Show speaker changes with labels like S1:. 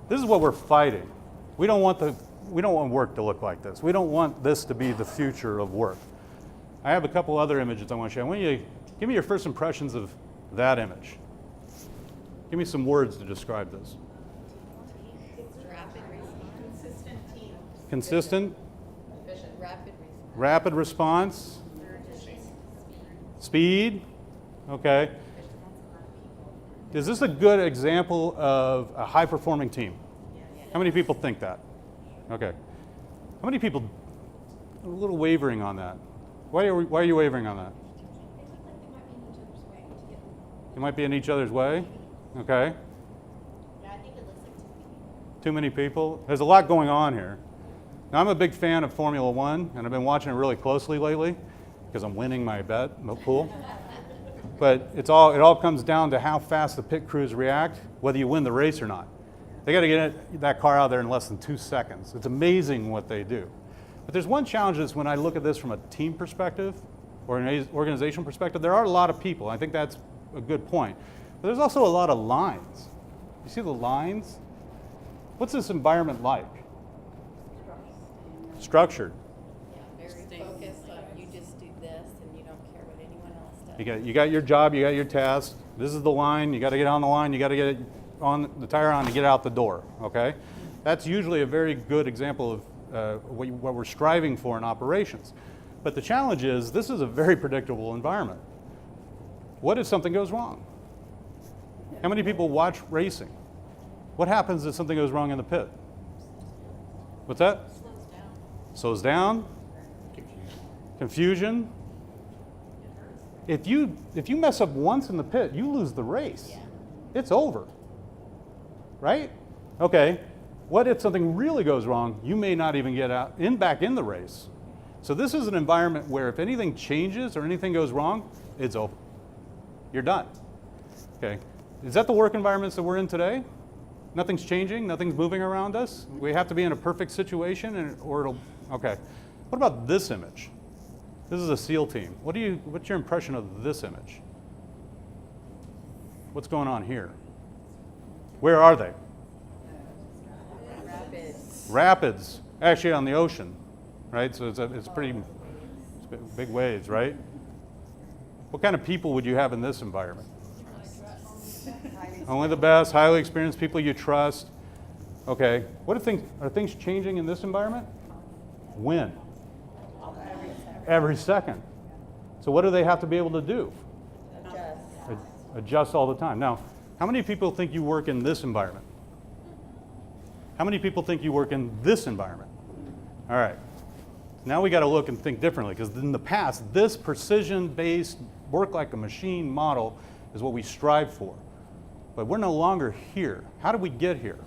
S1: This is what we're fighting. We don't want work to look like this. We don't want this to be the future of work. I have a couple other images I want to show. I want you to give me your first impressions of that image. Give me some words to describe this.
S2: Rapid response. Consistent team.
S1: Consistent.
S2: Efficient. Rapid response.
S1: Rapid response. Speed. Okay. Is this a good example of a high-performing team? How many people think that? Okay. How many people are a little wavering on that? Why are you wavering on that? It might be in each other's way. Okay.
S2: Yeah, I think it looks like
S1: Too many people. There's a lot going on here. Now, I'm a big fan of Formula One, and I've been watching it really closely lately because I'm winning my bet in the pool. But it all comes down to how fast the pit crews react, whether you win the race or not. They got to get that car out there in less than 2 seconds. It's amazing what they do. But there's one challenge is when I look at this from a team perspective or an organizational perspective, there are a lot of people. I think that's a good point. But there's also a lot of lines. You see the lines? What's this environment like? Structured.
S2: Yeah, very focused on you just do this and you don't care what anyone else does.
S1: You got your job, you got your task. This is the line, you got to get on the line, you got to get it on the tire on to get out the door, okay? That's usually a very good example of what we're striving for in operations. But the challenge is this is a very predictable environment. What if something goes wrong? How many people watch racing? What happens if something goes wrong in the pit? What's that?
S2: Slows down.
S1: Slows down. Confusion. If you mess up once in the pit, you lose the race.
S2: Yeah.
S1: It's over. Right? Okay. What if something really goes wrong? You may not even get back in the race. So this is an environment where if anything changes or anything goes wrong, it's over. You're done. Okay. Is that the work environments that we're in today? Nothing's changing, nothing's moving around us. We have to be in a perfect situation or it'll, okay. What about this image? This is a SEAL team. What's your impression of this image? What's going on here? Where are they?
S2: Rapids.
S1: Rapids, actually on the ocean, right? So it's big waves, right? What kind of people would you have in this environment? Only the best, highly experienced people you trust. Okay, are things changing in this environment? When? Every second. So what do they have to be able to do? Adjust all the time. Now, how many people think you work in this environment? How many people think you work in this environment? All right. Now we got to look and think differently because in the past, this precision-based work like a machine model is what we strive for. But we're no longer here. How did we get here?